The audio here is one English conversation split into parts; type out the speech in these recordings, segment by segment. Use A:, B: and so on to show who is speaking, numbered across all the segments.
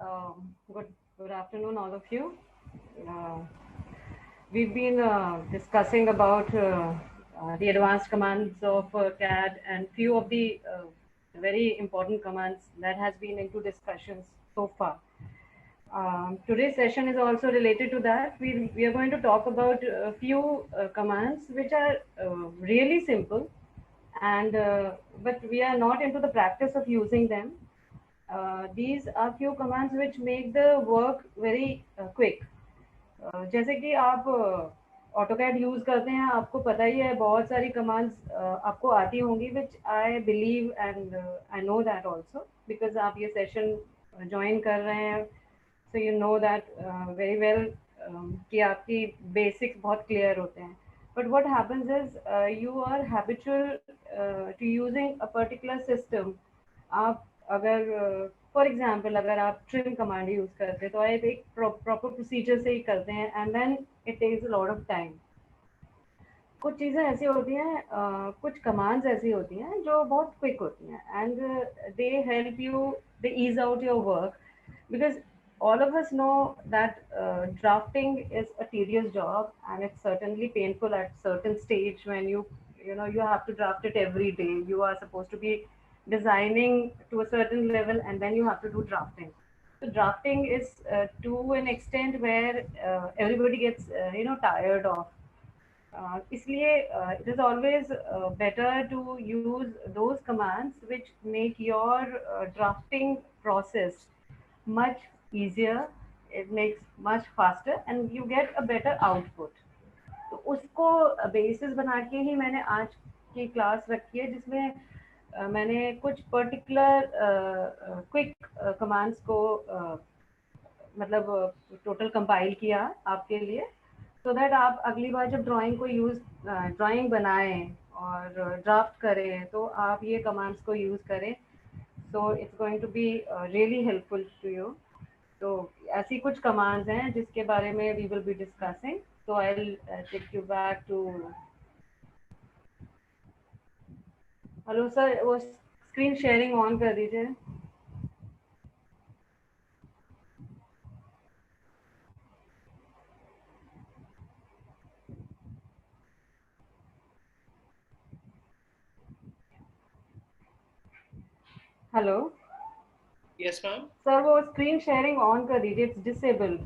A: Good afternoon, all of you. Uh, we've been discussing about the advanced commands of CAD and few of the very important commands that has been into discussions so far. Today's session is also related to that. We are going to talk about a few commands which are really simple, and but we are not into the practice of using them. These are few commands which make the work very quick. जैसे कि आप AutoCAD use करते हैं, आपको पता ही है बहुत सारी कमांड्स आपको आती होंगी, which I believe and I know that also because आप ये सेशन ज्वाइन कर रहे हैं, so you know that very well कि आपकी बेसिक्स बहुत क्लियर होते हैं. But what happens is you are habitual to using a particular system. आप अगर फॉर एग्जाम्पल अगर आप ट्रिम कमांड यूज करते हैं तो आप एक प्रॉपर प्रोसीजर से ही करते हैं, and then it takes a lot of time. कुछ चीज़ें ऐसी होती हैं, कुछ कमांड्स ऐसी होती हैं जो बहुत क्विक होती हैं, and they help you, they ease out your work, because all of us know that drafting is a tedious job, and it's certainly painful at certain stage when you have to draft it every day. You are supposed to be designing to a certain level, and then you have to do drafting. So drafting is to an extent where everybody gets tired of. इसलिए it is always better to use those commands which make your drafting process much easier. It makes much faster and you get a better output. तो उसको basis बना के ही मैंने आज की class रखी है, जिसमें मैंने कुछ पर्टिकुलर क्विक कमांड्स को मतलब टोटल कंपाइल किया आपके लिए, सो दैट आप अगली बार जब ड्राइंग बनाएं और ड्राफ्ट करें तो आप ये कमांड्स को यूज़ करें. So it's going to be really helpful to you. तो ऐसी कुछ कमांड्स हैं जिसके बारे में we will be discussing. So I will take you back to. Hello sir, वो स्क्रीन शेयरिंग ऑन कर दीजिए. हेलो.
B: Yes, ma'am.
A: सर वो स्क्रीन शेयरिंग ऑन कर दीजिए, it's disabled.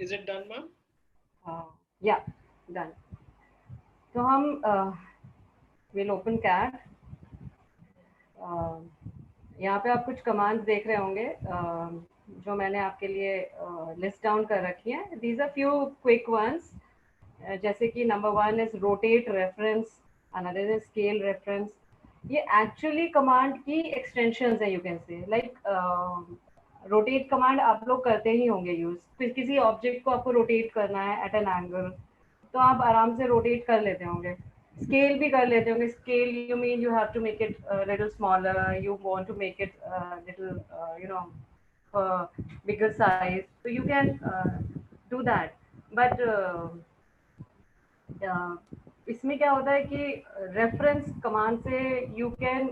B: Is it done, ma'am?
A: या डन. तो हम विल ओपन कैट. यहाँ पे आप कुछ कमांड्स देख रहे होंगे जो मैंने आपके लिए लिस्ट डाउन कर रखी हैं. These are few quick ones. जैसे कि number 1 is rotate reference, another is scale reference. ये एक्चुअली कमांड की एक्सटेंशंस है, you can say. Like rotate command आप लोग करते ही होंगे यूज. किसी ऑब्जेक्ट को आपको रोटेट करना है एट एन एंगल, तो आप आराम से रोटेट कर लेते होंगे. स्केल भी कर लेते होंगे. Scale you mean you have to make it little smaller, you want to make it little bigger size, so you can do that. But इसमें क्या होता है कि रेफरेंस कमांड से you can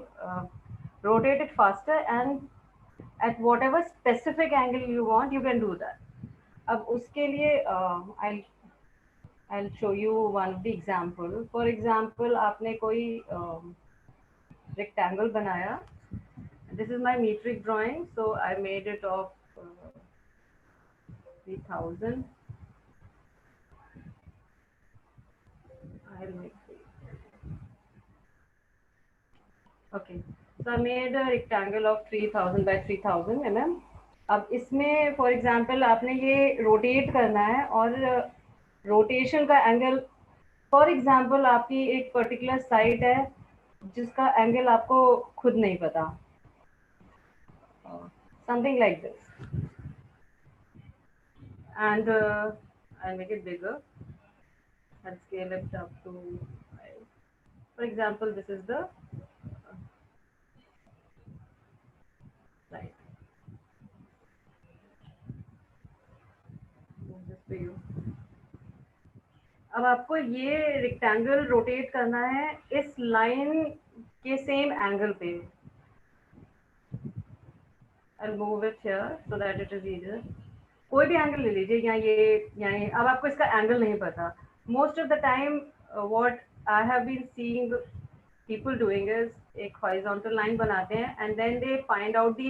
A: rotate it faster and at whatever specific angle you want, you can do that. अब उसके लिए I'll show you one of the example. For example, आपने कोई rectangle बनाया. This is my metric drawing, so I made it of 3000. I'll make it. Okay, so I made a rectangle of 3000 by 3000 mm. अब इसमें for example आपने ये rotate करना है, और रोटेशन का एंगल, फॉर एग्जांपल आपकी एक पर्टिकुलर साइट है जिसका एंगल आपको खुद नहीं पता, something like this. And I make it bigger and scale it up to, for example, this is the right. This for you. अब आपको ये रेक्टेंगल रोटेट करना है इस लाइन के सेम एंगल पे. I'll move it here so that it is easier. कोई भी एंगल ले लीजिए, या ये. अब आपको इसका एंगल नहीं पता. Most of the time what I have been seeing people doing is एक horizontal line बनाते हैं and then they find out the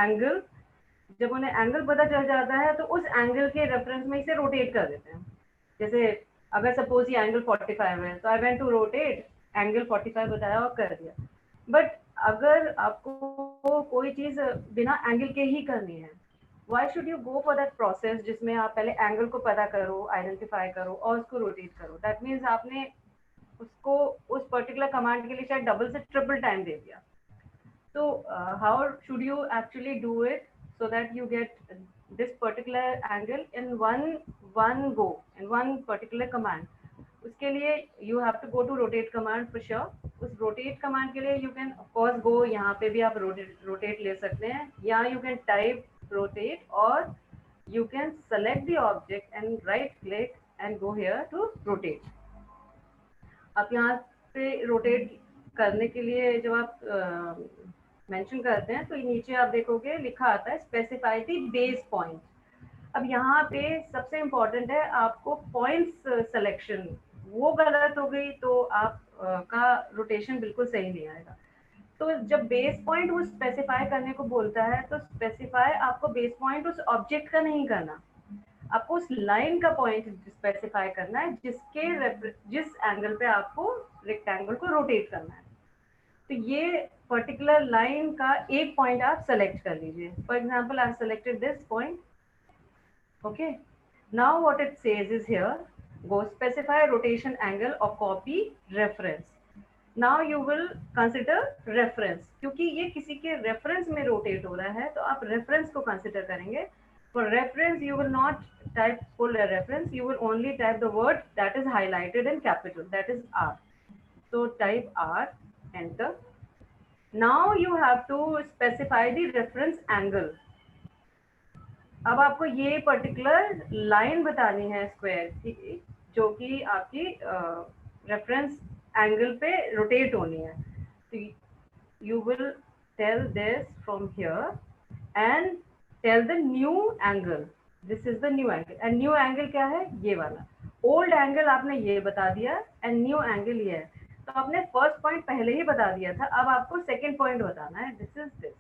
A: angle. जब उन्हें एंगल पता चल जाता है तो उस एंगल के रेफरेंस में इसे रोटेट कर देते हैं. जैसे अगर सपोज ये एंगल 45 है तो I went to rotate, angle 45 बताया और कर दिया. बट अगर आपको कोई चीज बिना एंगल के ही करनी है, why should you go for that process जिसमें आप पहले एंगल को पता करो, आइडेंटिफाई करो और उसको रोटेट करो. दैट मीन्स आपने उसको उस पर्टिकुलर कमांड के लिए शायद डबल से ट्रिपल टाइम दे दिया. So how should you actually do it so that you get this particular angle in one go in one particular command? उसके लिए you have to go to rotate command for sure. उस rotate command के लिए you can of course go, यहाँ पे भी आप rotate ले सकते हैं, या you can type rotate, or you can select the object and right click and go here to rotate. आप यहाँ पे रोटेट करने के लिए जब आप मेंशन करते हैं तो नीचे आप देखोगे लिखा आता है स्पेसिफाई द बेस पॉइंट. अब यहाँ पे सबसे इम्पोर्टेंट है आपको पॉइंट्स सिलेक्शन. वो गलत हो गई तो आप का रोटेशन बिल्कुल सही नहीं आएगा. तो जब बेस पॉइंट वो स्पेसिफाई करने को बोलता है तो स्पेसिफाई आपको बेस पॉइंट उस ऑब्जेक्ट का नहीं करना, आपको उस लाइन का पॉइंट स्पेसिफाई करना है जिस एंगल पे आपको रेक्टेंगल को रोटेट करना है. तो ये पर्टिकुलर लाइन का एक पॉइंट आप सेलेक्ट कर लीजिए. For example I selected this point. Okay, now what it says is here, go specify rotation angle or copy reference. Now you will consider reference, क्योंकि ये किसी के रेफरेंस में रोटेट हो रहा है तो आप रेफरेंस को कंसिडर करेंगे. For reference, you will not type full reference. You will only type the word that is highlighted in capital, that is R. So type R, enter. Now you have to specify the reference angle. अब आपको ये particular line बतानी है square की, जो कि आपकी reference angle पे रोटेट होनी है. तो you will tell this from here and tell the new angle. This is the new angle. And new angle क्या है? ये वाला. Old angle आपने ये बता दिया and new angle ये है. तो आपने first point पहले ही बता दिया था, अब आपको second point बताना है. This is this.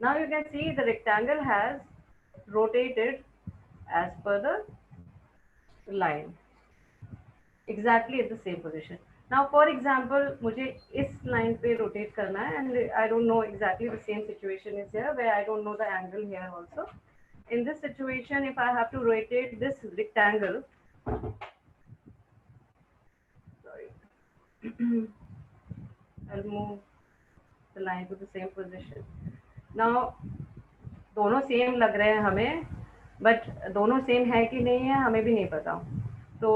A: Now you can see the rectangle has rotated as per the line, exactly at the same position. Now for example मुझे इस line पे rotate करना है and I don't know exactly the same situation is here where I don't know the angle here also. In this situation, if I have to rotate this rectangle, sorry, I'll move the line to the same position. Now दोनों same लग रहे हैं हमें, but दोनों same है कि नहीं है हमें भी नहीं पता. So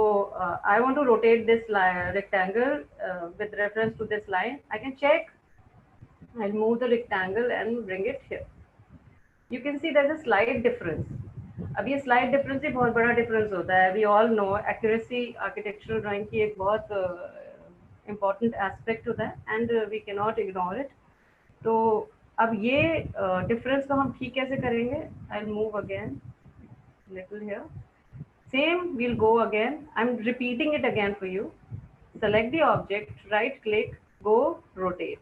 A: I want to rotate this rectangle with reference to this line. I can check. I'll move the rectangle and bring it here. You can see there's a slight difference. अब ये slight difference ही बहुत बड़ा difference होता है. We all know accuracy architectural drawing की एक बहुत important aspect होता है and we cannot ignore it. तो अब ये difference को हम ठीक कैसे करेंगे? I'll move again little here. Same, we'll go again. I'm repeating it again for you. Select the object, right click, go rotate.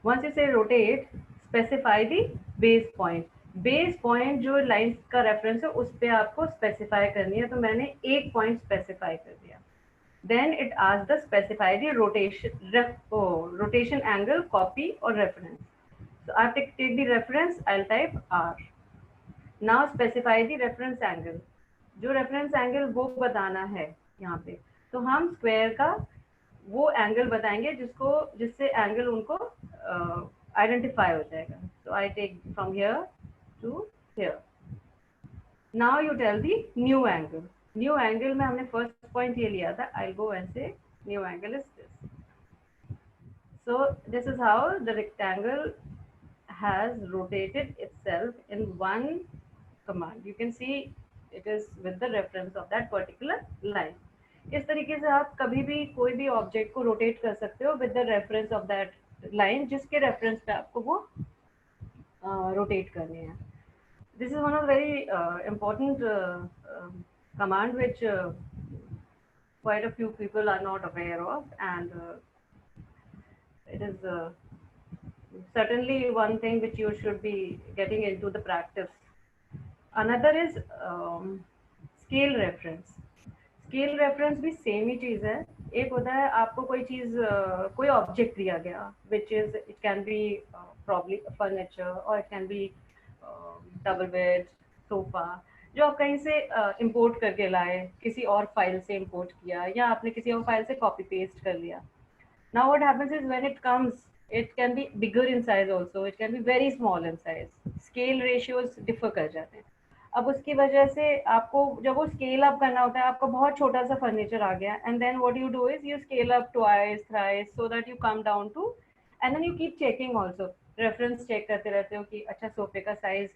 A: Once you say rotate, specify the base point. Base point जो line का reference है उस पे आपको specify करनी है. तो मैंने एक पॉइंट स्पेसिफाई कर दिया. Then it asks the specify the rotation angle, copy or reference. So I have to take the reference. I'll type R. Now specify the reference angle. जो रेफरेंस एंगल वो बताना है यहाँ पे, तो हम स्क्वायर का वो एंगल बताएंगे जिससे एंगल उनको आइडेंटिफाई हो जाएगा. So I take from here to here. Now you tell the new angle. New angle में हमने फर्स्ट पॉइंट ये लिया था. I go and say new angle is this. So this is how the rectangle has rotated itself in one command. You can see it is with the reference of that particular line. इस तरीके से आप कभी भी कोई भी object को rotate कर सकते हो with the reference of that line जिसके रेफरेंस पे आपको वो रोटेट करनी है. This is one of the very important command which quite a few people are not aware of, and it is certainly one thing which you should be getting into the practice. Another is scale reference. Scale reference भी same ही चीज है. एक होता है आपको कोई चीज कोई ऑब्जेक्ट दिया गया which is it can be probably furniture or it can be double bed sofa जो आप कहीं से इंपोर्ट करके लाए, किसी और फाइल से इंपोर्ट किया या आपने किसी और फाइल से कॉपी पेस्ट कर लिया. Now what happens is when it comes it can be bigger in size also, it can be very small in size. Scale ratios differ कर जाते हैं. अब उसकी वजह से आपको जब वो स्केल अप करना होता है, आपको बहुत छोटा सा फर्नीचर आ गया and then what you do is you scale up twice thrice so that you come down to and then you keep checking also, reference check करते रहते हो कि अच्छा सोफे का साइज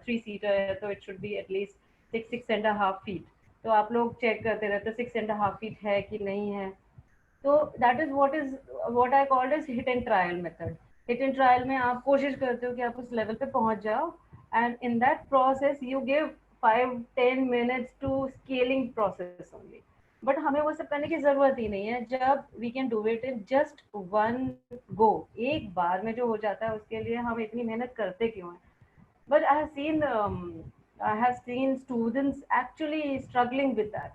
A: 3 सीटर है तो it should be at least 6.5 feet. तो आप लोग चेक करते रहते हो 6.5 फीट है कि नहीं है. तो that is what I called is hit and trial method. Hit and trial में आप कोशिश करते हो कि आप उस लेवल पे पहुंच जाओ and in that process you give 5-10 minutes to scaling process only. but हमें वो सब करने की जरूरत ही नहीं है जब we can do it in just one go. एक बार में जो हो जाता है उसके लिए हम इतनी मेहनत करते क्यों हैं. but I have seen students actually struggling with that.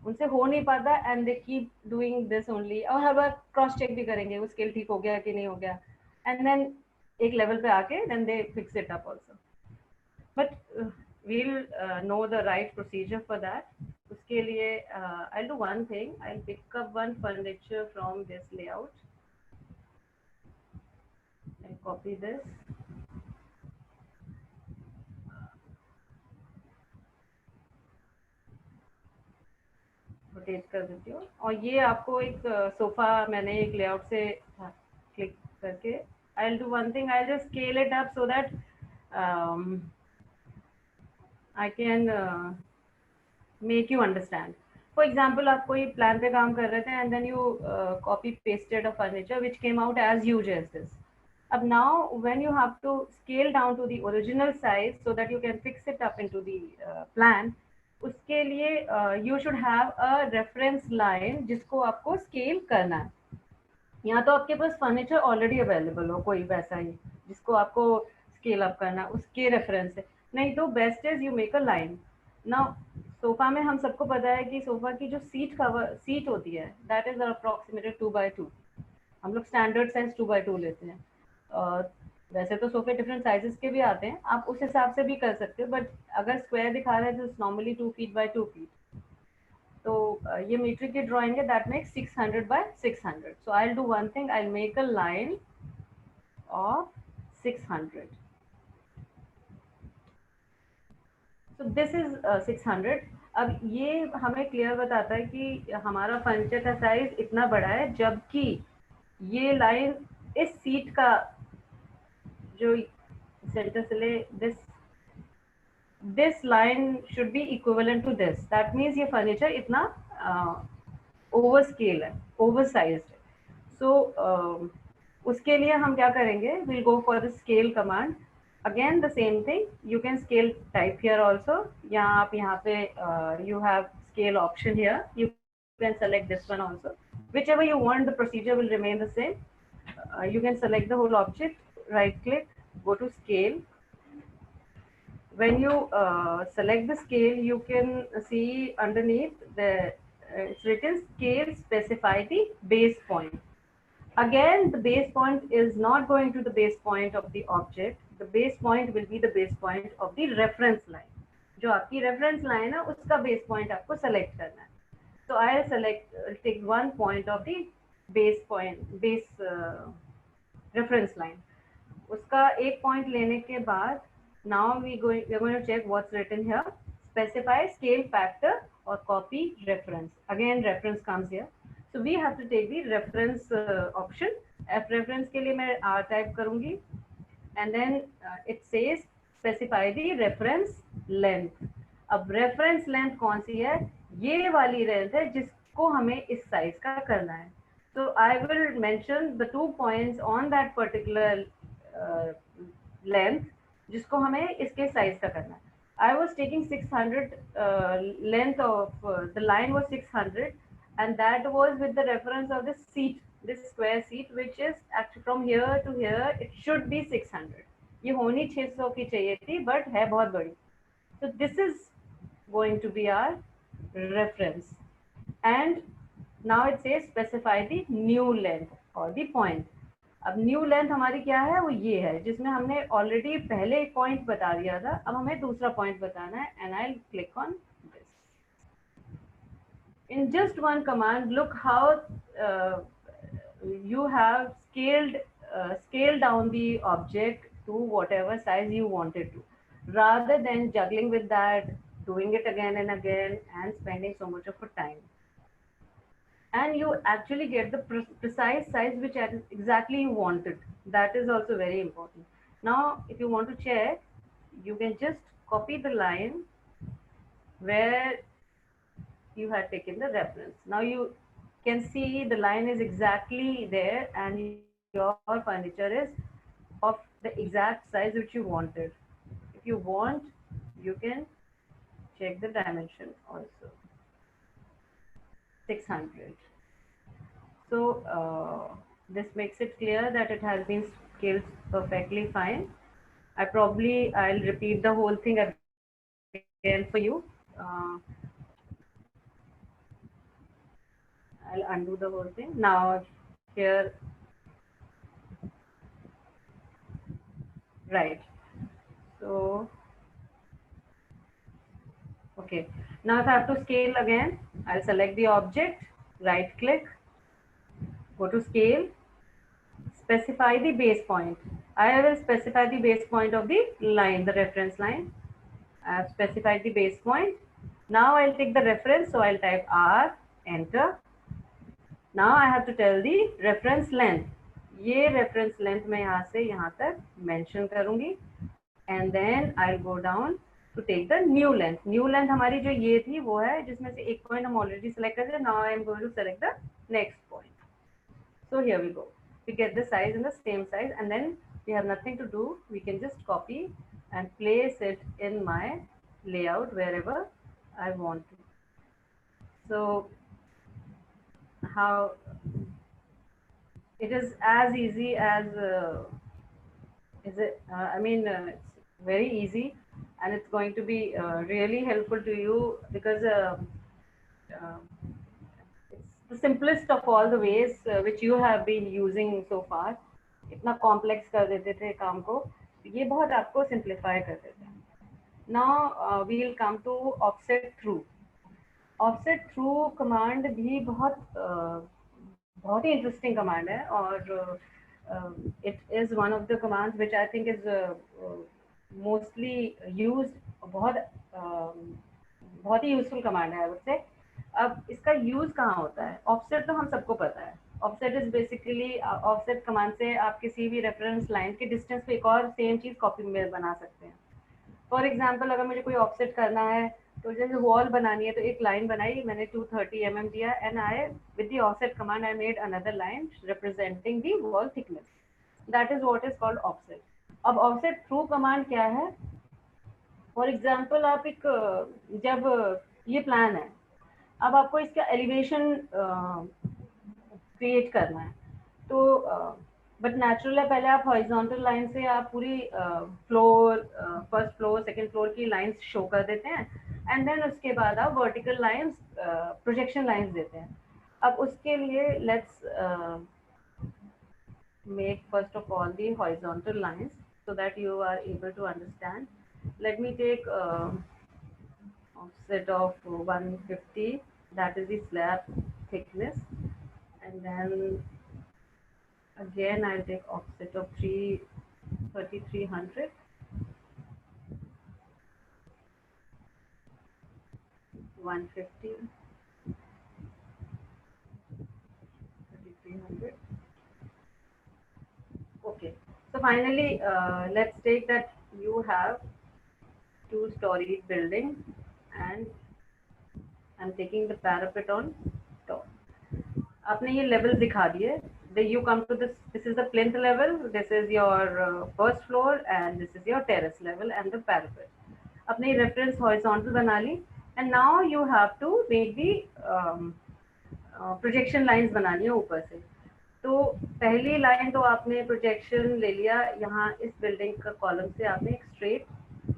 A: उनसे हो नहीं पाता and they keep doing this only और हर बार क्रॉस चेक भी करेंगे वो स्केल ठीक हो गया कि नहीं हो गया एंड देन एक लेवल पे आके then they fix it up also. but we'll know the right procedure for that. उसके लिए I'll do one thing, I'll pick up one furniture from this layout and copy this. Rotate कर देती हूँ और ये आपको एक सोफा मैंने एक लेआउट से क्लिक करके I'll do one thing, I'll just scale it up so that I can make you understand. For example, आप कोई प्लान पे काम कर रहे थे and then you copy pasted a furniture which came out as huge as this. अब now when you have to scale down to the original size so that you can fix it up into the plan, उसके लिए you should have a reference line जिसको आपको scale करना है. यहाँ तो आपके पास फर्नीचर ऑलरेडी अवेलेबल हो कोई वैसा ही जिसको आपको स्केल अप करना उसके रेफरेंस से, नहीं तो best is you make a line. Now sofa में हम सबको पता है कि सोफा की जो सीट होती है दैट इज अप्रोक्सीमेटेड 2x2. हम लोग स्टैंडर्ड साइज 2x2 लेते हैं. वैसे तो सोफे डिफरेंट साइजेस के भी आते हैं, आप उस हिसाब से भी कर सकते हो, बट अगर स्क्वायर दिखा रहा है तो नॉर्मली 2 फीट बाय 2 फीट. तो ये मीटर की ड्राइंग है that makes 600 by 600. So I will do one thing, I will make a line of 600. So this is 600. अब ये हमें क्लियर बताता है कि हमारा फर्नीचर का साइज इतना बड़ा है, जबकि ये लाइन इस सीट का जो सेंटर से ले this line should be equivalent to this. That means ये फर्नीचर इतना ओवर स्केल है, ओवर साइज्ड है. सो उसके लिए हम क्या करेंगे, we'll go for the scale command. Again the same thing, you can scale type here also. यहाँ आप यहाँ पे you have scale option here, you can select this one also. Whichever you want, the procedure will remain the same. You can select the whole object, right click, go to scale. When you select the scale, you can see underneath it's written scale specify the base point. Again, the base point is not going to the base point of the object. The base point will be the base point of the reference line. जो आपकी reference line है उसका base point आपको select करना है. So I'll take one point of the base reference line. उसका एक point लेने के बाद now we are going to check what's written here. Specify scale factor or copy reference. Again reference comes here. So we have to take the reference option. F reference के लिए मैं R type करूँगी and then it says specify the reference length. अब reference length कौन सी है? ये वाली length है जिसको हमें इस साइज का करना है. So I will mention the 2 points on that particular length जिसको हमें इसके साइज का करना है. I was taking 600 length of the line was 600 and that was with the reference of the seat, this square seat which is actually from here to here it should be 600. ये होनी 600 की चाहिए थी but है बहुत बड़ी. So this is going to be our reference and now it says specify the new length or the point. अब new length हमारी क्या है? वो ये है जिसमें हमने ऑलरेडी पहले एक पॉइंट बता दिया था. अब हमें दूसरा पॉइंट बताना है and I click on this. In just one command, look how you have scaled down the object to whatever size you wanted to, rather than juggling with that, doing it again and again, and spending so much of time. And you actually get the precise size which exactly you wanted. That is also very important. Now, if you want to check, you can just copy the line where you had taken the reference. Now you can see the line is exactly there and your furniture is of the exact size which you wanted. If you want, you can check the dimension also. 600. So this makes it clear that it has been scaled perfectly fine. I'll repeat the whole thing again for you. I'll undo the whole thing. Now here, right. So, okay. Now if I have to scale again, I'll select the object, right click, go to scale, specify the base point. I will specify the base point of the line, the reference line. I have specified the base point. Now I'll take the reference, so I'll type R, enter. Now I have to tell the reference length. ये reference length मैं यहाँ से यहाँ तक mention करूँगी and then I'll go down to take the new length. New length हमारी जो ये थी वो है जिसमें से एक point हम already select कर दिया. Now I am going to select the next point. So here we go. We get the size in the same size and then we have nothing to do. We can just copy and place it in my layout wherever I want to. So how it is as easy as is it? It's very easy, and it's going to be really helpful to you because uh, it's the simplest of all the ways which you have been using so far. इतना complex कर देते थे काम को, ये बहुत आपको simplify कर देता है. Now we'll come to offset through. Offset through command भी बहुत ही interesting command है और it is one of the commands which I think is mostly used. बहुत ही यूजफुल कमांड है I would say. अब इसका यूज कहाँ होता है? ऑफसेट तो हम सबको पता है. Offset is basically offset command से आप किसी भी रेफरेंस लाइन के डिस्टेंस पे एक और सेम चीज कॉपी में बना सकते हैं. फॉर एग्जाम्पल अगर मुझे कोई ऑफसेट करना है तो जैसे वॉल बनानी है तो एक लाइन बनाई मैंने 230 mm दिया and I with the offset command I made another line representing the wall thickness. That is what is called offset. अब ऑफसेट थ्रू कमांड क्या है? फॉर एग्जाम्पल आप एक जब ये प्लान है, अब आपको इसका एलिवेशन क्रिएट करना है तो बट नेचुरल है पहले आप हॉरिजॉन्टल लाइन से आप पूरी floor first floor second floor की लाइंस शो कर देते हैं एंड देन उसके बाद आप वर्टिकल लाइंस प्रोजेक्शन लाइंस देते हैं. अब उसके लिए let's make first of all the horizontal lines so that you are able to understand. Let me take offset of 150, that is the slab thickness, and then again I'll take offset of 3300, 150, 3300. Okay, so finally let's take that you have two-story building and I'm taking the parapet on top. आपने ये level दिखा दिए. You come to this. This is the plinth level. This is your first floor, and this is your terrace level and the parapet. अपने reference horizontal बना ली, and now you have to make the projection lines बनानी है ऊपर से. तो पहली line तो आपने प्रोजेक्शन ले लिया यहाँ इस बिल्डिंग का कॉलम से आपने एक straight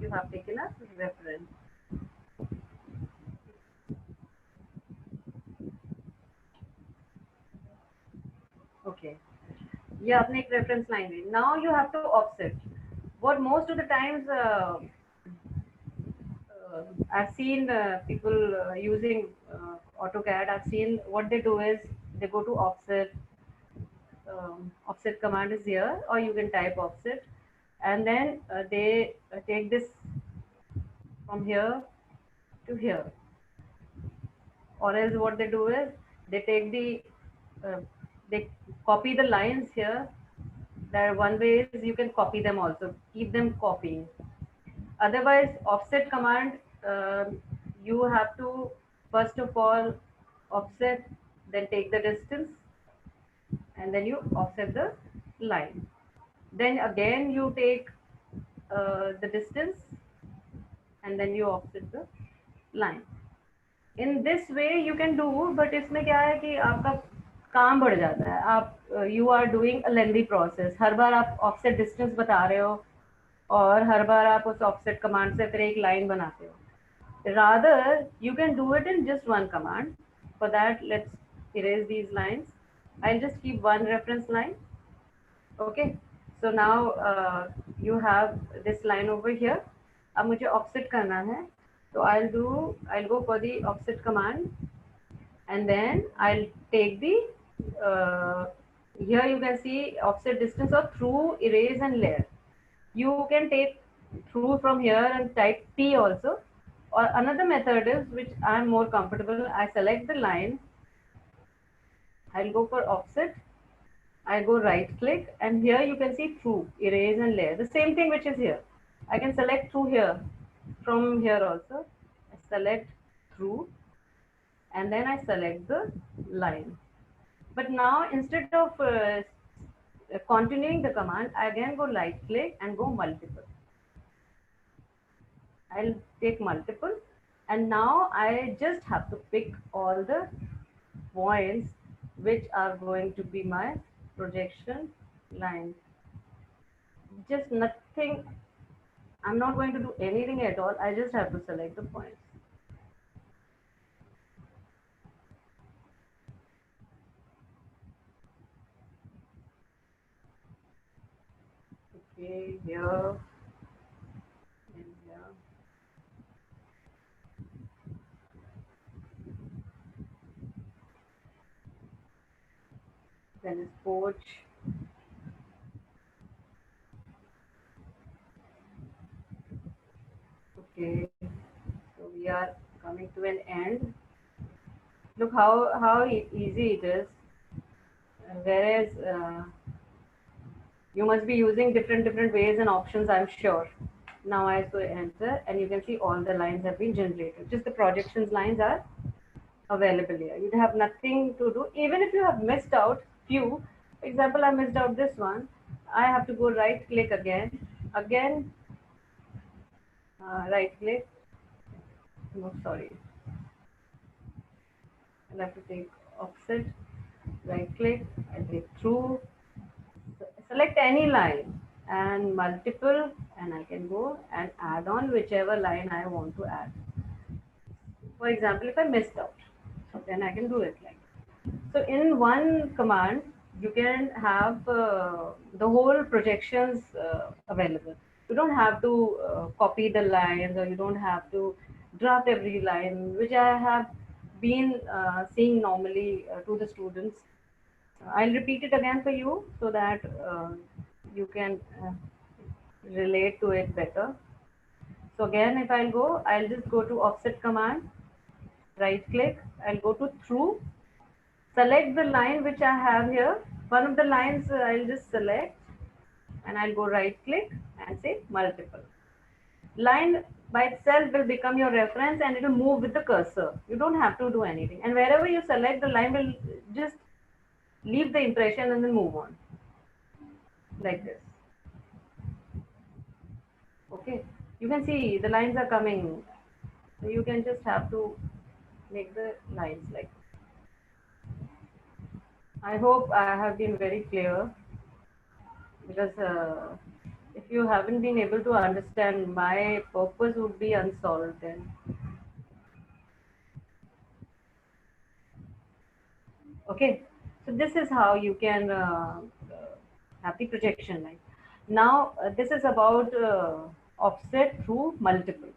A: you have taken a reference. Okay, ये आपने एक रेफरेंस लाइन ली. Now you have to offset. What most of the times I've seen people using AutoCAD. I've seen what they do is they go to offset. Offset command is here, or you can type offset, and then they take this from here to here, or else what they do is they take they copy the lines here. There one way is you can copy them also, keep them copying. Otherwise offset command, you have to first of all offset, then take the distance, and then you offset the line. Then again you take the distance, and then you offset the line. In this way you can do, but इसमें क्या है कि आपका काम बढ़ जाता है. आप you are doing a lengthy process. हर बार आप offset distance बता रहे हो और हर बार आप उस offset command से फिर एक line बनाते हो. Rather you can do it in just one command. For that, let's erase these lines. I'll just keep one reference line. Okay, so now you have this line over here. अब मुझे offset करना है, so I'll go for the offset command, and then I'll take the here you can see offset distance or through, erase and layer. You can take through from here and type T also, or another method is which I'm more comfortable. I select the line, I'll go for offset, I go right click, and here you can see through, erase and layer. The same thing which is here. I can select through here, from here also. I select through, and then I select the line. But now instead of continuing the command, I again go right click and go multiple. I'll take multiple, and now I just have to pick all the points which are going to be my projection line. Just nothing. I'm not going to do anything at all. I just have to select the points. Okay, here and here. Then is porch. Okay, so we are coming to an end. Look how easy it is. Whereas you must be using different ways and options, I'm sure. Now I go enter, and you can see all the lines have been generated. Just the projections lines are available here. You have nothing to do. Even if you have missed out few, for example, I missed out this one, I have to go right click again, right click. No, sorry. I'll have to take offset, right click, and take through. Select any line and multiple, and I can go and add on whichever line I want to add. For example, if I missed out, then I can do it like that. So in one command, you can have the whole projections available. You don't have to copy the lines, or you don't have to draft every line, which I have been seeing normally to the students. I'll repeat it again for you so that you can relate to it better. So again, if I'll just go to offset command, right click, I'll go to through, select the line which I have here. One of the lines I'll just select, and I'll go right click and say multiple. Line by itself will become your reference and it will move with the cursor. You don't have to do anything. And wherever you select, the line will just leave the impression and then move on. Like this. Okay. You can see the lines are coming. So you can just have to make the lines like this. I hope I have been very clear, because if you haven't been able to understand, my purpose would be unsolved then. Okay, so this is how you can have the projection line. Now this is about offset through multiple.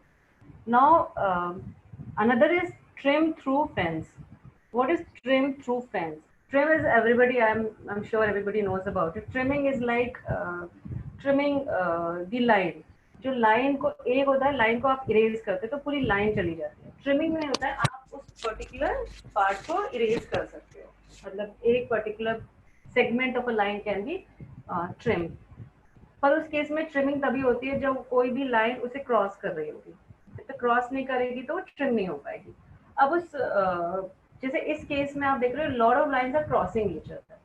A: Now another is trim through fence. What is trim through fence? Trim is everybody, I'm sure everybody knows about it. Trimming is like trimming the line. जो line को एक होता है, line को आप erase करते हैं तो पूरी लाइन चली जाती है. ट्रिमिंग में होता है आप उस पर्टिकुलर पार्ट को इरेज कर सकते हो, मतलब एक particular segment of a line can be trim. पर उस केस में ट्रिमिंग तभी होती है जब कोई भी लाइन उसे क्रॉस कर रही होगी. तो क्रॉस नहीं करेगी तो ट्रिम नहीं हो पाएगी. अब उस जैसे इस केस में आप देख रहे हो lot of lines are crossing each other.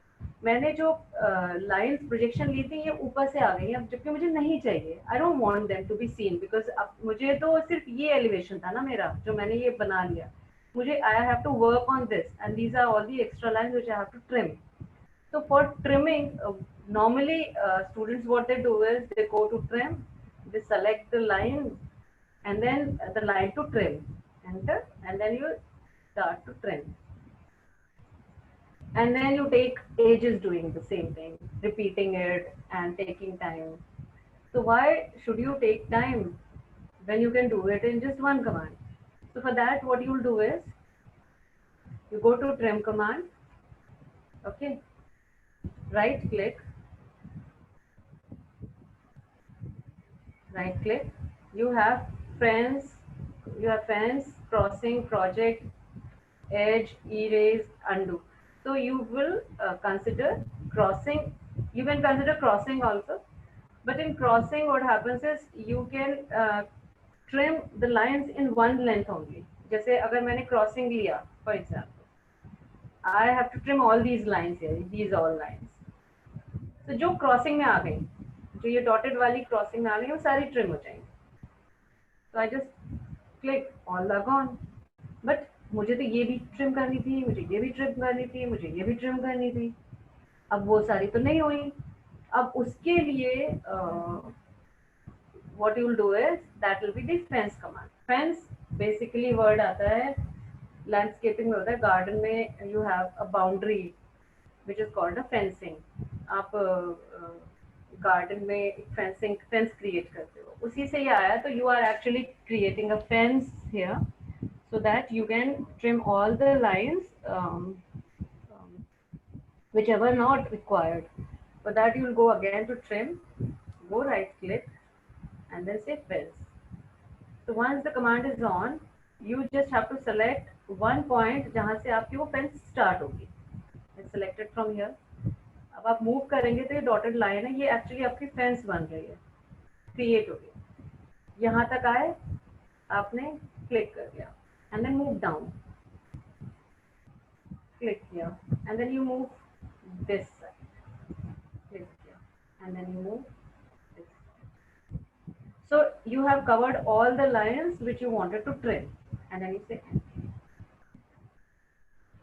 A: मैंने जो लाइंस प्रोजेक्शन ली थी ये ऊपर से आ गई हैं, अब जबकि मुझे नहीं चाहिए. I don't want them to be seen, because अब मुझे तो सिर्फ ये एलिवेशन था ना मेरा, जो मैंने ये बना लिया. मुझे I have to work on this and these are all the extra lines which I have to trim. So for trimming, normally students what they do is they go to trim, they select the line and then the line to trim, enter, and then you start to trim. And then you take ages doing the same thing, repeating it and taking time. So why should you take time when you can do it in just one command? So for that what you will do is you go to trim command, okay, right click, you have fence, crossing, project, edge, erase, undo. So you will consider crossing. You can consider crossing also, but in crossing what happens is you can trim the lines in one length only. जैसे अगर मैंने crossing लिया, for example, I have to trim all these lines here, these all lines. तो जो crossing में आ गई, जो ये डॉटेड वाली क्रॉसिंग में आ गई, वो सारी ट्रिम हो जाएंगी. तो I just click all the gone. But मुझे तो ये भी ट्रिम करनी थी, मुझे ये भी ट्रिम करनी थी, मुझे ये भी ट्रिम करनी थी. अब वो सारी तो नहीं हुई. अब उसके लिए what you will do is that will be the fence command. Fence basically word आता है लैंडस्केपिंग में, होता है गार्डन में you have a boundary which is called a fencing. आप गार्डन में फेंस क्रिएट करते हो, उसी से ये आया. तो you are actually creating a fence here so that you can trim all the lines whichever not required. For that you will go again to trim, go right click and then say fence. So once the command is on, you just have to select one point जहाँ से आपकी वो fence start होगी. It's selected from here. अब आप move करेंगे तो ये डॉटेड लाइन है, ये एक्चुअली आपकी फेंस बन रही है, क्रिएट हो गई. यहाँ तक आए, आपने क्लिक कर दिया and then move down, click किया and then you move this side, click किया and then you move this. So you have covered all the lines which you wanted to trim and then you say enter.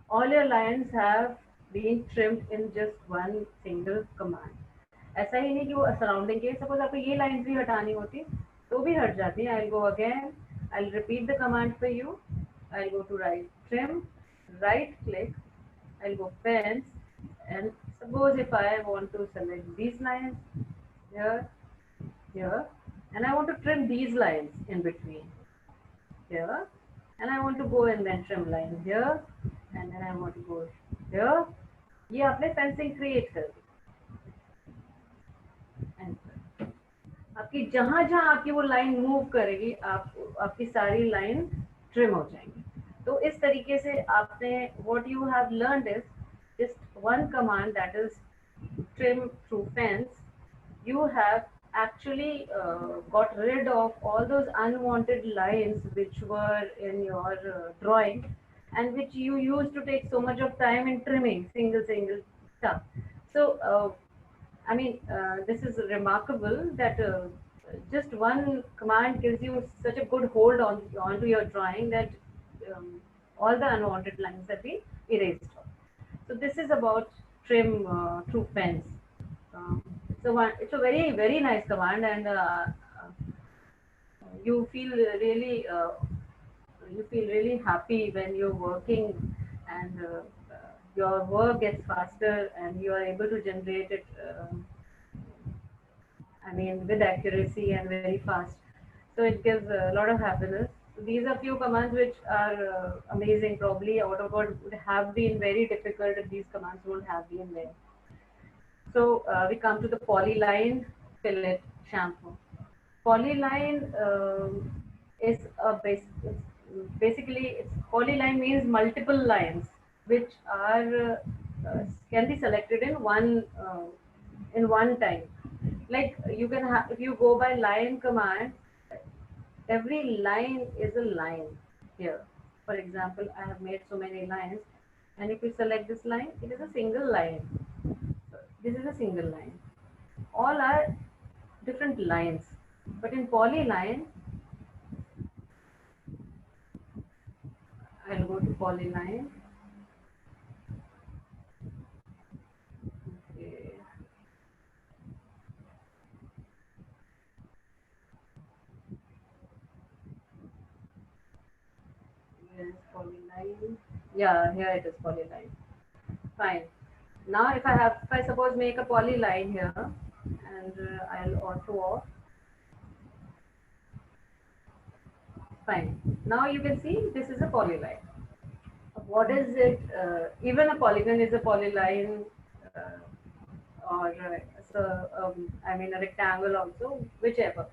A: All your lines have been trimmed in just one single command. ऐसा ही नहीं कि वो surrounding के, suppose आपको ये lines भी हटानी होती तो भी हट जाती है. I'll go again, I'll repeat the command for you. I'll go to right trim, right click, I'll go fence, and suppose if I want to select these lines here, here, and I want to trim these lines in between here, and I want to go and then trim line here, and then I want to go here. ये आपने fencing create कर दी. आपकी जहां जहां आपकी वो line move करेगी, आपकी सारी लाइन ट्रिम हो जाएंगी. तो इस तरीके से आपने what you have learned is just one command, that is trim through fence. You have actually got rid of all those unwanted lines which were in your drawing, and which you used to take so much of time in trimming single stuff. So this is remarkable that just one command gives you such a good hold on onto your drawing that all the unwanted lines have been erased. So this is about trim through pens. Um, it's a very nice command, and you feel really happy when you're working, and your work gets faster, and you are able to generate it. With accuracy and very fast. So it gives a lot of happiness. So these are few commands which are amazing. Probably AutoCAD would have been very difficult if these commands would have been there. So we come to the polyline fillet shampoo. Polyline is a basically polyline means multiple lines which are can be selected in one time. Like you can have, if you go by line command, every line is a line here. For example, I have made so many lines, and if you select this line, it is a single line. This is a single line. All are different lines. But in polyline, I'll go to polyline. Okay. Yes, polyline. Yeah, here it is polyline. Fine. Now if I suppose make a polyline here, and I'll auto off. Fine. Now you can see this is a polyline. What is it? Even a polygon is a polyline, or a rectangle also, whichever.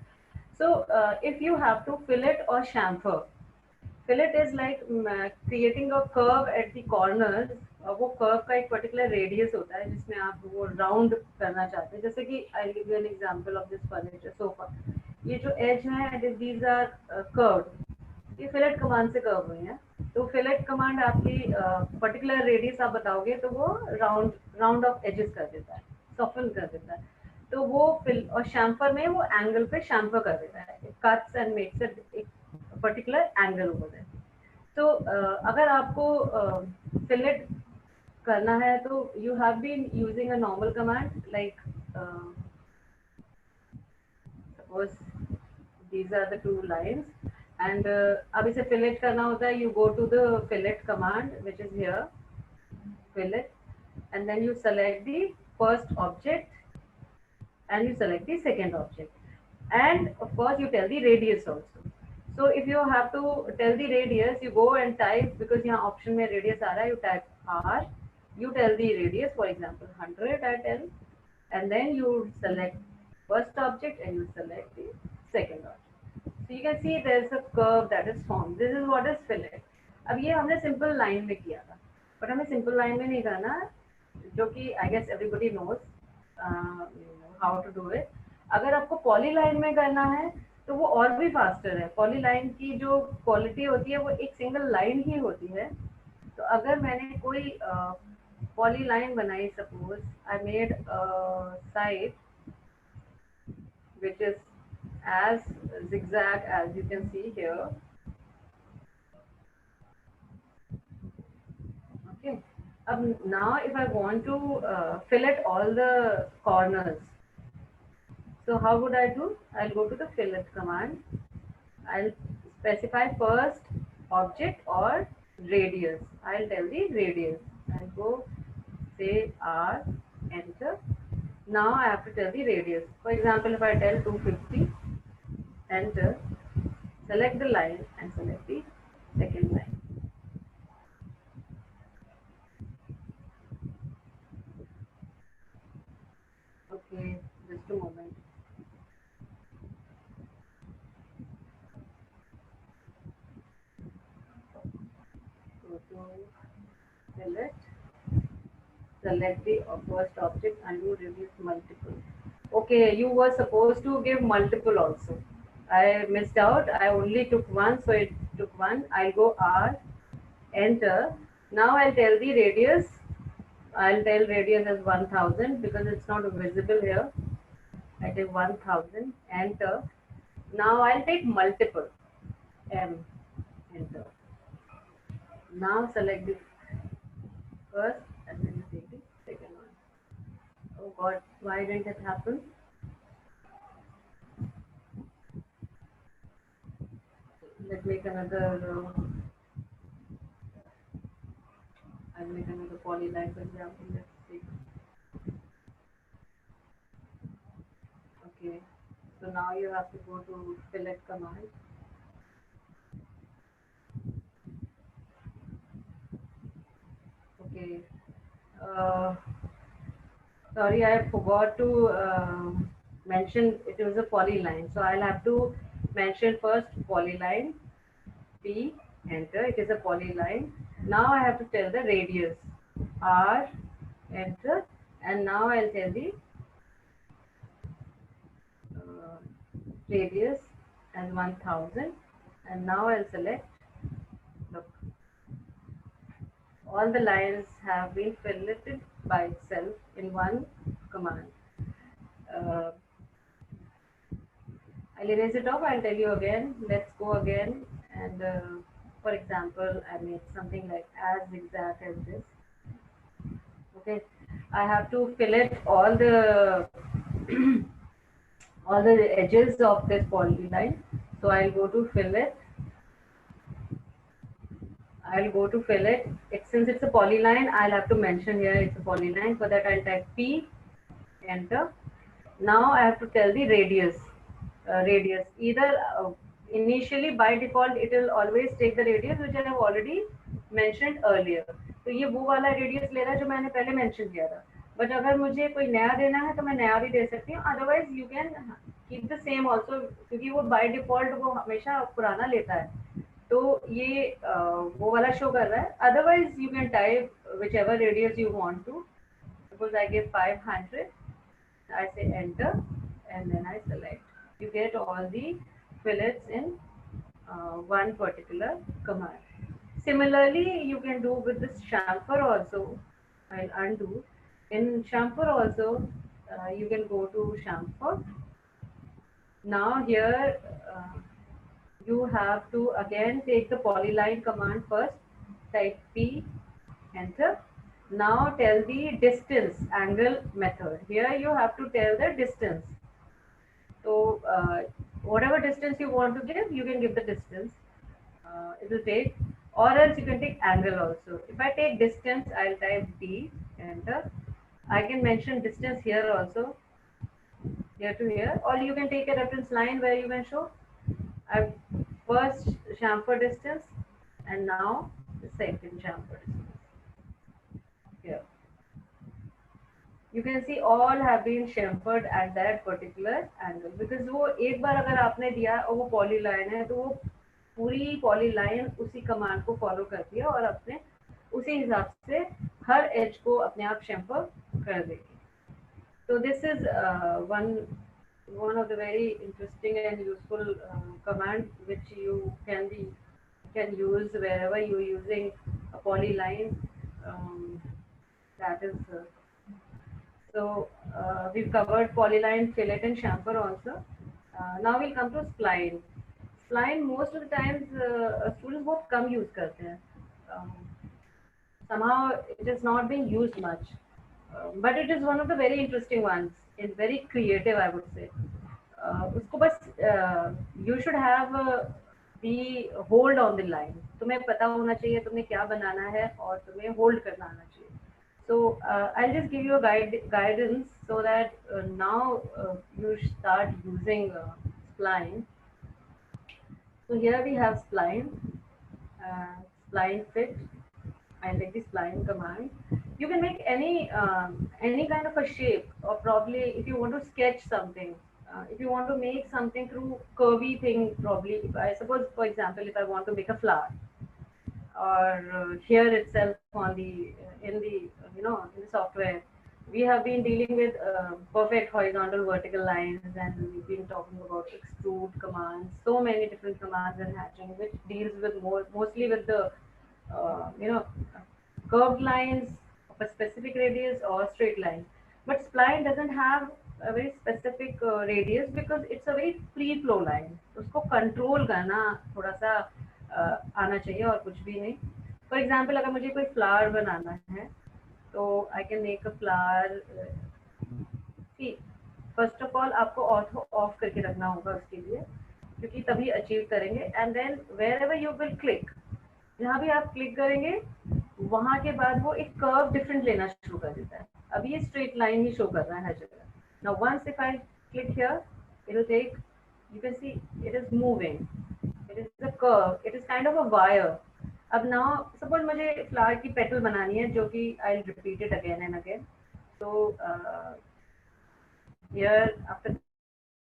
A: So if you have to fillet or chamfer, fillet is like creating a curve at the corners. वो curve का एक particular radius होता है जिसमें आप वो round करना चाहते हैं, जैसे कि I give you an example of this furniture sofa. ये जो एज है दीज आर कर्व्ड, ये फिलेट कमांड से कर्व हुई है. तो फिलेट कमांड आपकी पर्टिकुलर रेडियस आप बताओगे तो वो राउंड राउंड ऑफ एजेस कर देता है, सॉफ्टन कर देता है. तो वो फिल और शैम्पर में वो एंगल पे शैम्पर कर देता है, कट्स एंड मेक्स इट एक पर्टिकुलर एंगल ओवर देयर. तो अगर आपको फिलेट करना है तो you have been using a normal command like suppose these are the two lines, and अब इसे fillet करना होता है, you go to the fillet command which is here, fillet, and then you select the first object and you select the second object, and of course you tell the radius also. So if you have to tell the radius, you go and type, because यहाँ option में radius आ रहा है, you type r, you tell the radius, for example 100 I tell, and then you select first object and you select the second object. So you can see there's a curve that is formed. This is what is fillet. अब ये हमने simple line में किया था, but हमें simple line में नहीं करना, जो कि I guess everybody knows how to do it. अगर आपको पॉली लाइन में करना है तो वो और भी फास्टर है. पॉली लाइन की जो क्वालिटी होती है वो एक सिंगल लाइन ही होती है. तो अगर मैंने कोई पॉली लाइन बनाई, suppose I made side which is as zigzag as you can see here. Okay. Now if I want to fillet all the corners, so how would I do? I'll go to the fillet command. I'll specify first object or radius. I'll tell the radius. I'll go say R, enter. Now I have to tell the radius. For example, if I tell 250, enter, select the line and select the second line. Okay, just a moment. Go to fillet, select the first object and you reduce multiple. Okay, you were supposed to give multiple also. I missed out. I only took one, so it took one. I'll go R, enter. Now I'll tell the radius. I'll tell radius as 1000 because it's not visible here. I take 1000, enter. Now I'll take multiple, M, enter. Now select the first and then you take the second one. Oh God, why didn't it happen? Let's make another. I'll make another polyline, for example. Let's see. Okay. So now you have to go to fillet command. Okay. Uh, Sorry, I forgot to mention it was a polyline. So I'll have to mention first polyline P, enter. It is a polyline. Now I have to tell the radius R, enter. And now I'll tell the uh, radius as 1000. And now I'll select, look, all the lines have been filleted by itself in one command. Uh, I'll erase it off. I'll tell you again. Let's go again. And for example, I made something like as exact as this. Okay. I have to fillet all the all the edges of this polyline. So I'll go to fillet. I'll go to fillet. Since it's a polyline, I'll have to mention here it's a polyline. For that, I'll type P, enter. Now I have to tell the radius. Radius. Either initially by default it will always take the radius which I have already mentioned earlier. तो ये वो वाला radius ले रहा है जो मैंने पहले मेंशन किया था. बट अगर मुझे कोई नया देना है तो मैं नया भी दे सकती हूँ. Otherwise you can keep the same also क्योंकि वो बाय डिफॉल्ट वो हमेशा पुराना लेता है. तो ये वो वाला शो कर रहा है. Otherwise you can type whichever radius you want to. Suppose I give 500. I say enter and then I select. You get all the fillets in one particular command. Similarly, you can do with this chamfer also. I'll undo. In chamfer also, you can go to chamfer. Now here, you have to again take the polyline command first. Type P, enter. Now tell the distance angle method. Here you have to tell the distance. So whatever distance you want to give, you can give the distance. It will take, or else you can take angle also. If I take distance, I'll type D, enter. I can mention distance here also, here to here, or you can take a reference line where you can show I've first chamfer distance and now the second chamfer distance. Here. You can see all have been chamfered at that particular angle because वो एक बार अगर आपने दिया और वो polyline है तो वो पूरी polyline उसी command को follow करती है और अपने उसी हिसाब से हर edge को अपने आप chamfer कर देगी. So this is one of the very interesting and useful command which you can use wherever you're using a polyline. That is so we've covered polyline, fillet, and chamfer also. Now we'll come to spline. Spline most of the times students बहुत कम use करते हैं. Somehow it is not being used much. But it is one of the very interesting ones. It's very creative, I would say. उसको बस you should have the hold on the line. तुम्हें पता होना चाहिए तुम्हें क्या बनाना है और तुम्हें hold करना आना चाहिए. So I'll just give you a guidance so that now you start using spline. So here we have spline, spline fit. I'll take the spline command. You can make any kind of a shape, or probably if you want to sketch something, if you want to make something through curvy thing, probably if I suppose, for example, if I want to make a flower, or here itself on the in the in the software, we have been dealing with perfect horizontal vertical lines, and we've been talking about extrude commands, so many different commands in hatching, which deals with mostly with the you know, curved lines of a specific radius or straight line. But spline doesn't have a very specific radius because it's a very free flow line. उसको control करना थोड़ा सा आना चाहिए और कुछ भी नहीं. For example, अगर मुझे कोई flower बनाना है, तो I can make a flower. See, first of all आपको ऑथो ऑफ करके रखना होगा उसके लिए, क्योंकि तभी अचीव करेंगे. And then wherever you will click, जहाँ भी आप क्लिक करेंगे वहां के बाद वो एक कर्व डिफरेंट लेना शुरू कर देता है. अभी ये स्ट्रेट लाइन ही शो कर रहा है हर जगह. Now once if I click here, it will take, you can see it is moving, it is a curve, it is kind of a wire. अब नाउ सपोज मुझे फ्लावर की petal बनानी है, जो कि I will repeat it again and again. So here after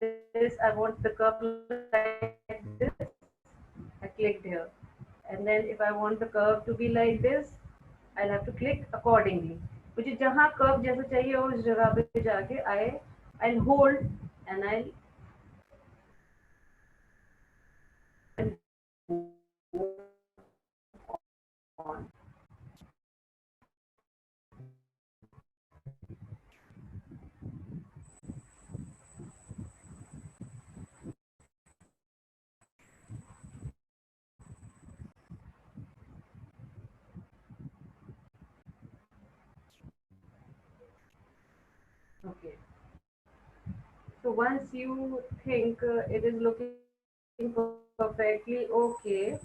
A: this I want the curve like this. I clicked here, and then if I want the curve to be like this, I'll have to click accordingly. मुझे जहाँ curve जैसा चाहिए उस जगह पे जाके I'll hold and I'll on. Okay. So once you think it is looking perfectly okay,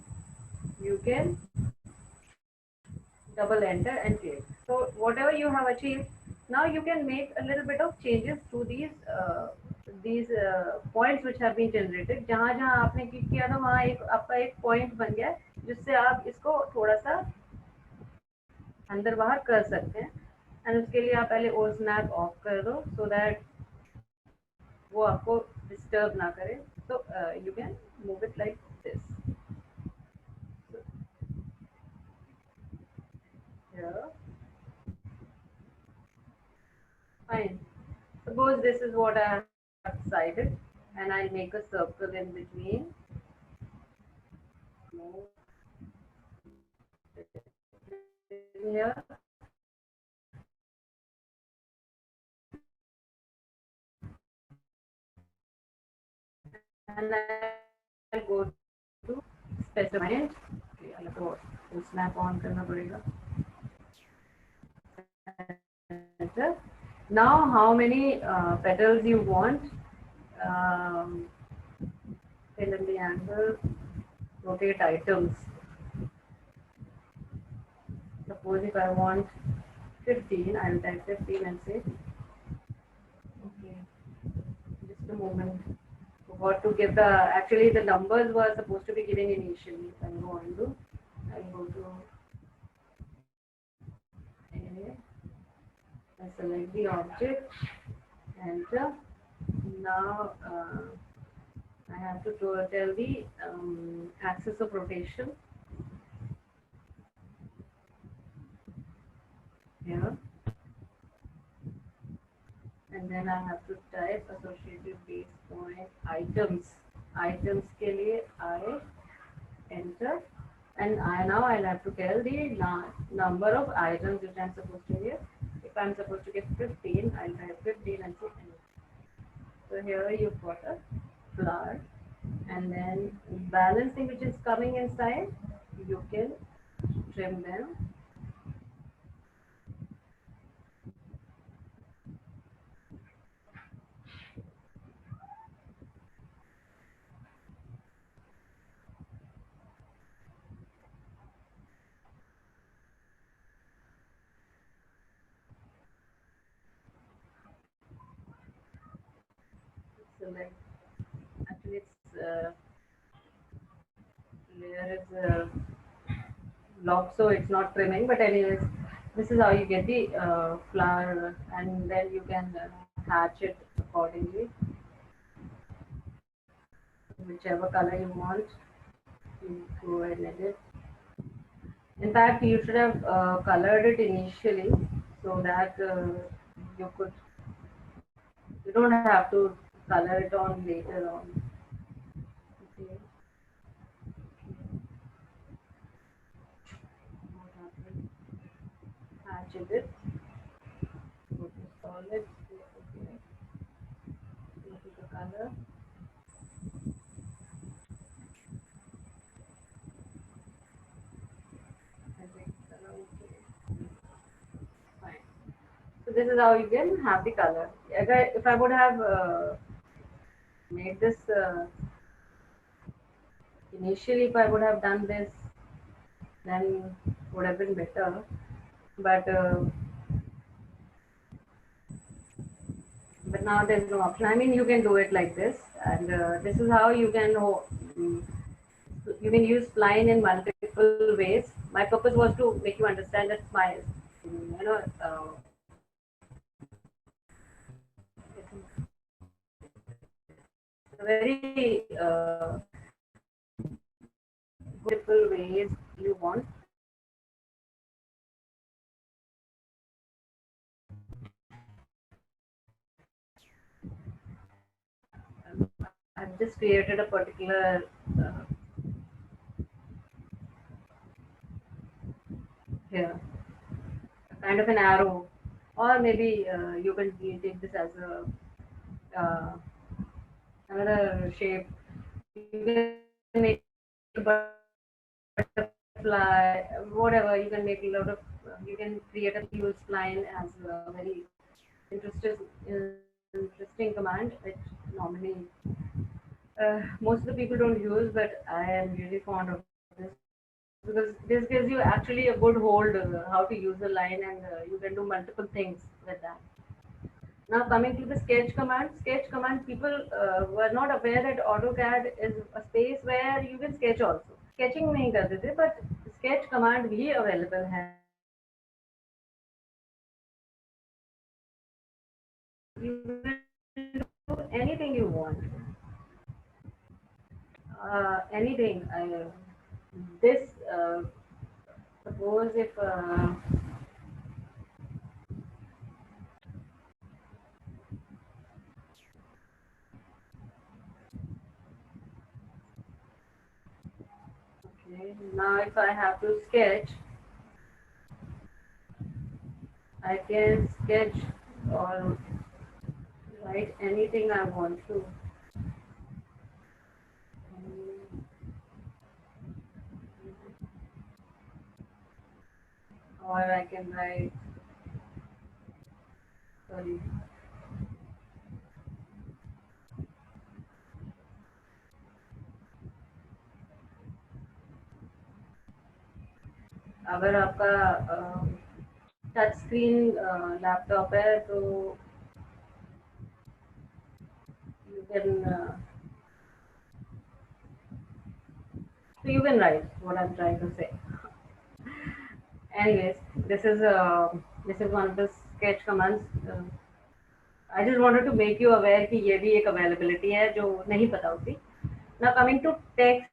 A: you can double enter and click. So whatever you have achieved, now you can make a little bit of changes to these points which have been generated. जहाँ जहाँ आपने click किया था वहाँ एक आपका एक point बन गया जिससे आप इसको थोड़ा सा अंदर बाहर कर सकते हैं. एंड उसके लिए आप पहले ओ स्नैप ऑफ कर दो, सो दैट वो आपको डिस्टर्ब ना करे. तो you can move it like this. Fine. Suppose this is what I have decided, and I'll make a circle in between. Move here. And I'll go to specify. Okay, I'll snap on करना पड़ेगा. Enter. Now, how many petals you want? Fill in the angle. Rotate items. Suppose if I want 15, I'll type 15 and say, okay, just a moment. Forgot to give the, actually the numbers were supposed to be given initially. I'll go undo. I'll go to area. I select the object. Enter. Now I have to tell the axis of rotation here, and then I have to type associated base point items. Items के लिए I enter, and now I'll have to tell the number of items which I'm supposed to give. If I'm supposed to give 15, I'll type 15 and say enter. So here you've got a flower, and then balancing which is coming inside, you can trim them. Select, actually it's layer is locked, so it's not trimming, but anyways, this is how you get the flower, and then you can hatch it accordingly, whichever color you want. You go ahead and edit. In fact, you should have colored it initially, so that could, you don't have to color it on later on. Okay. What happened? Hatch it. Go to solid. Okay. Go to the color. I think color. Okay. Fine. So this is how you can have the color. If I would have made this initially, if I would have done this, then would have been better. But now there's no option. I mean, you can do it like this, and this is how mm, you can use spline in multiple ways. My purpose was to make you understand that my, you know, it's a very multiple ways you want. I've just created a particular here, kind of an arrow, or maybe you can take this as a another shape. You can make a butterfly, whatever. You can make a lot of. You can create a use line as a very interesting, interesting command, which normally most of the people don't use, but I am really fond of this because this gives you actually a good hold how to use a line, and you can do multiple things with that. Now coming to the sketch command, people were not aware that AutoCAD is a space where you can sketch also. Sketching नहीं करते थे, but sketch command भी available है. You can do anything you want. Anything. This suppose if okay, now if I have to sketch, I can sketch or write anything I want to. Or I can write, sorry, अगर आपका touch screen laptop है तो you can so you can write what I'm trying to say. Anyways, this is one of the sketch commands. I just wanted to make you aware कि ये भी एक availability है जो नहीं पता होती. Now coming to text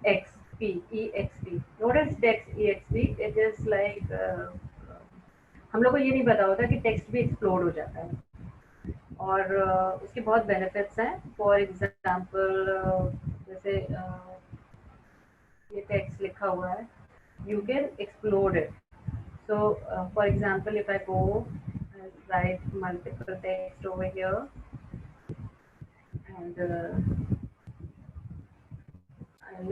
A: XP EXP. What is text EXP? It is like हम लोग को ये नहीं पता होता कि टेक्स्ट भी एक्सप्लोड हो जाता है और उसके बहुत बेनिफिट्स हैं. फॉर एग्जांपल जैसे ये टेक्स्ट लिखा हुआ है, you can explode it. So, for example, if I go and write multiple text over here, and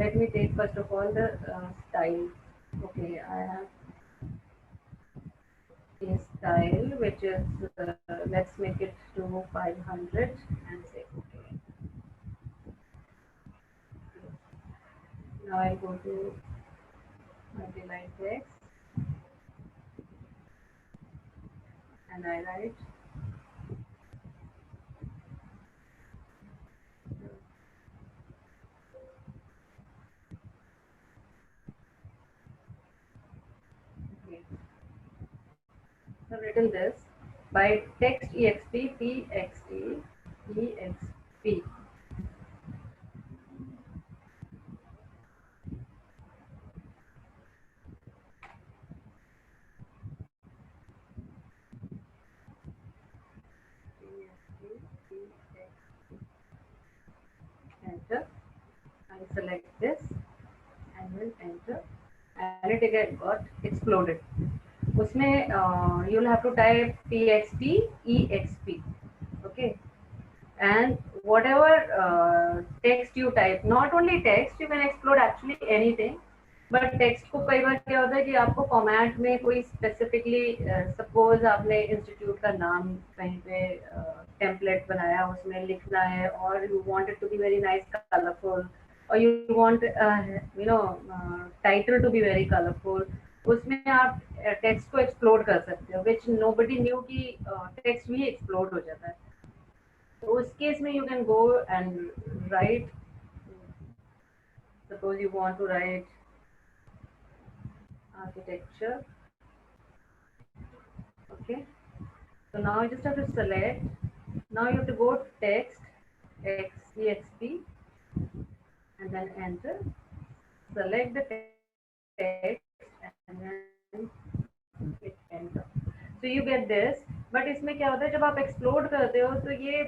A: let me take first of all the style. Okay, I have a style which is let's make it to 500 and say okay. Now I'll go to multi-line text and I write. Okay. I've written this by text exp txt exp. select this and will enter, and it got exploded. उसमें you'll have to type txt exp, okay, and whatever text you type, not only text, you can explode actually anything, but text को कई बार क्या होता है कि आपको format में कोई स्पेसिफिकली, सपोज आपने इंस्टीट्यूट का नाम कहीं पे टेम्पलेट बनाया, उसमें लिखना है, और you want it to be very nice colourful, और you want title to be very colourful, उसमें आप टेक्स्ट को एक्सप्लोड कर सकते हो, विच नोबडी न्यू कि टेक्स्ट भी एक्सप्लोड हो जाता है. तो उस केस में you can go and write, suppose you want to write architecture, okay, so now you just have to select, now you have to go to text exp and then enter, select the text and then hit enter, so you get this. but इसमें क्या होता है, जब आप explode करते हो तो ये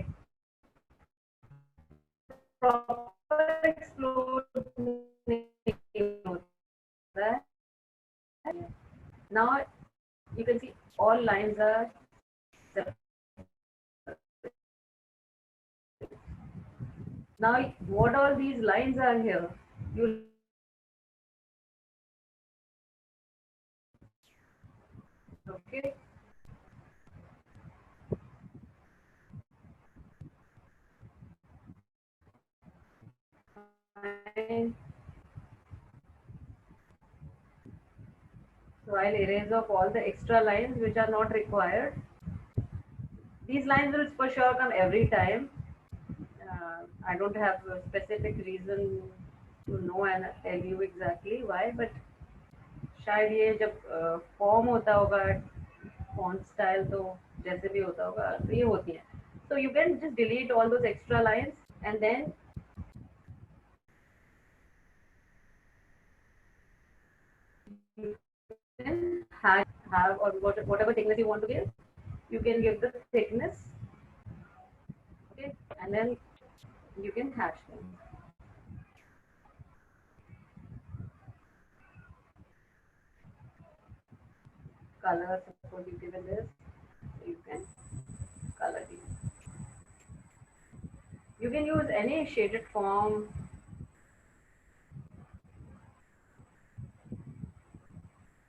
A: प्रॉपर एक्सप्लोड नहीं होता है. Now you can see all lines are separate. Now what all these lines are here, you okay, fine. So I'll erase off all the extra lines which are not required. These lines will for sure come every time. I don't have a specific reason to know and tell you exactly why, but शायद ये जब form होता होगा, font style तो जैसे भी होता होगा तो ये होती है. So you can just delete all those extra lines and then you can have or whatever thickness you want to give, you can give the thickness, okay, and then you can hash them. Color, suppose you given this, so you can color these. You can use any shaded form.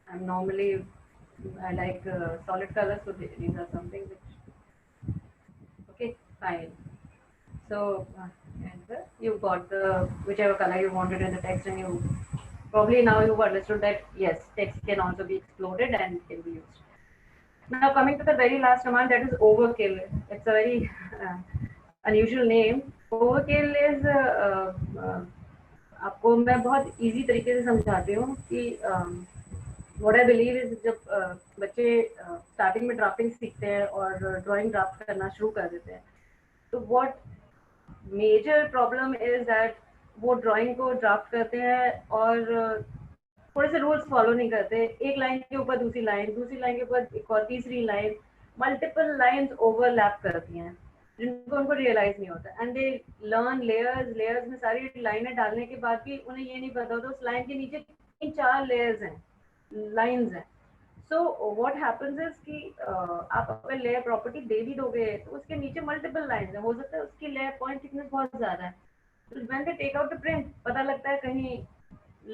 A: I'm normally, I like solid colors, so these are something which, okay, fine. So and you got the whichever color you wanted in the text, and you probably now you've understood that yes, text can also be exploded and can be used. Now coming to the very last command, that is overkill. It's a very unusual name. Overkill is आपको मैं बहुत easy तरीके से समझाती हूँ कि what I believe is जब बच्चे starting में ड्राफ्टिंग सीखते हैं और ड्राइंग ड्राफ्ट करना शुरू कर देते हैं, तो what major problem is that वो ड्राइंग को ड्राफ्ट करते हैं और थोड़े से रूल्स फॉलो नहीं करते, एक लाइन के ऊपर दूसरी लाइन के ऊपर एक और तीसरी लाइन, मल्टीपल लाइंस ओवरलैप करती हैं जिनको उनको रियलाइज नहीं होता, एंड दे लर्न लेयर्स में सारी लाइनें डालने के बाद भी उन्हें ये नहीं पता होता उस लाइन के नीचे 3-4 लेयर्स हैं, लाइंस हैं. सो व्हाट हैपेंस इज कि आप अगर लेयर प्रॉपर्टी दे भी दोगे तो उसके नीचे मल्टीपल लाइंस हैं, हो सकता है उसकी लेयर पॉइंट थिकनेस बहुत ज्यादा है, तो when they take out the print पता लगता है कहीं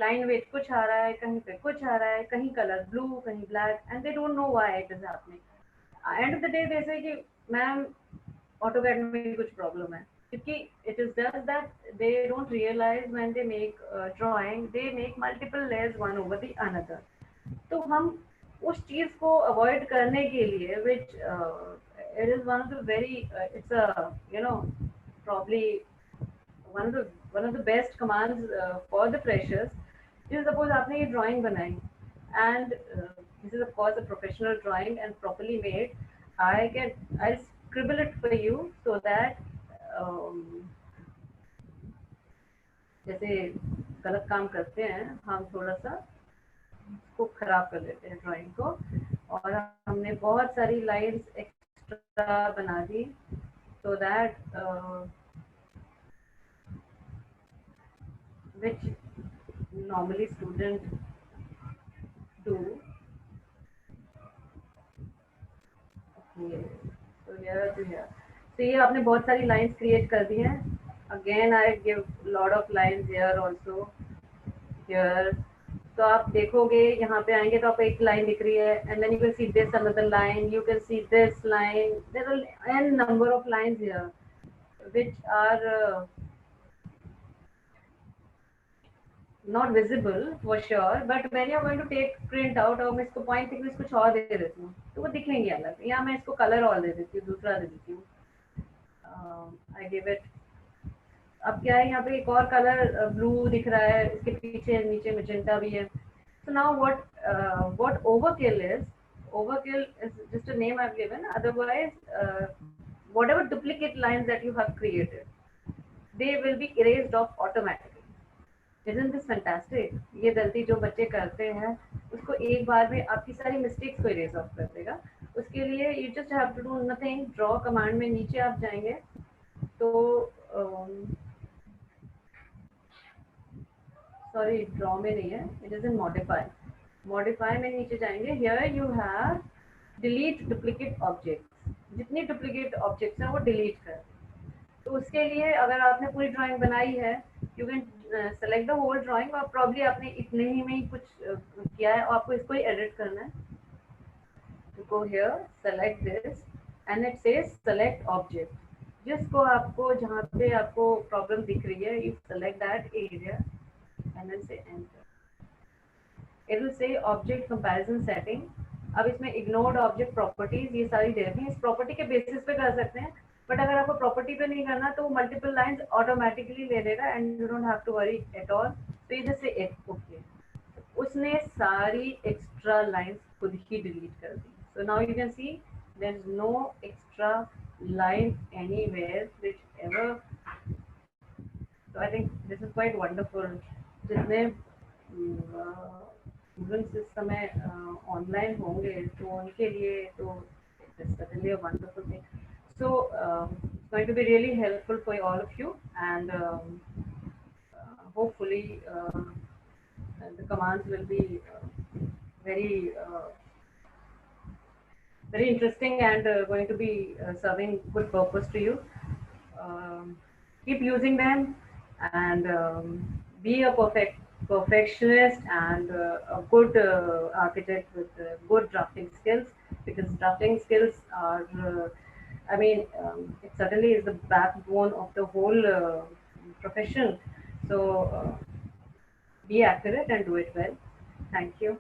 A: लाइन वेट कुछ आ रहा है, कहीं पे कुछ आ रहा है, कहीं कलर ब्लू, कहीं black, and they don't know why it is happening. End of the day they say कि मैम AutoCAD में कुछ प्रॉब्लम है, क्योंकि it is just that they don't realise when they make drawing, they make multiple layers one over the another. तो हम उस चीज को अवॉइड करने के लिए which it is one of the very it's a you know probably one of the best commands for the freshers is suppose आपने ये drawing बनाई and this is of course a professional drawing and properly made. I'll scribble it for you so that जैसे गलत काम करते हैं हम थोड़ा सा को खराब कर देते हैं ड्राइंग को, और हमने बहुत सारी लाइंस एक्स्ट्रा बना दी so that which normally students do. Okay. So here to here. So ये आपने बहुत सारी lines create कर दी हैं. Again I give lot of lines here also. Here. तो आप देखोगे यहाँ पे आएंगे तो आपको एक लाइन दिख रही है, and then you can see this another line, you can see this line. There are n number of lines here which are not visible for sure, but when you're going to take print out, और मैं इसको point thickness कुछ और दे देती हूँ तो वो दिखेंगे अलग, या मैं इसको कलर और दे देती हूँ, दूसरा दे देती हूँ. I give it. अब क्या है, यहाँ पे एक और कलर ब्लू दिख रहा है, इसके पीछे नीचे मैजेंटा भी है. So now what overkill is? Overkill is just a name I've given. Otherwise, whatever duplicate lines that you have created, they will be erased off automatically. Isn't this fantastic? ये गलती जो बच्चे करते हैं उसको एक बार में आपकी सारी मिस्टेक्स को इरेज ऑफ कर देगा. उसके लिए you just have to do nothing. Draw command में नीचे आप जाएंगे तो सॉरी ड्रॉ में नहीं है, it is in modify. Modify में नीचे जाएंगे. Here you have delete duplicate objects. जितनी डुप्लीकेट ऑब्जेक्ट्स हैं वो डिलीट कर. तो उसके लिए अगर आपने पूरी ड्राइंग बनाई है, you can select the whole drawing, और प्रॉब्ली आपने इतने ही में ही कुछ किया है और आपको इसको ही एडिट करना है. तो go here, select this and it says select object. जिसको आपको जहाँ पे आपको प्रॉब्लम दिख रही है, you select that area and then say enter. It will say object comparison setting. अब इसमें ignored object properties ये सारी दे रखी हैं. इस प्रॉपर्टी के बेसिस पे कर सकते हैं, बट अगर आपको प्रॉपर्टी पे नहीं करना तो मल्टीपल लाइंस ऑटोमेटिकली ले लेगा and you don't have to worry at all. तो ये जैसे ओके, उसने सारी एक्स्ट्रा लाइंस खुद ही डिलीट कर दी. So now you can see there is no extra line anywhere whichever. So I think this is quite wonderful. जितने स्टूडेंट्स इस समय ऑनलाइन होंगे तो उनके लिए तो certainly a wonderful thing. So it's going to be really helpful for all of you, and hopefully the commands will be very very interesting and going to be serving good purpose to you. Keep using them and be a perfectionist and a good architect with good drafting skills, because drafting skills are it certainly is the backbone of the whole profession. So be accurate and do it well. Thank you.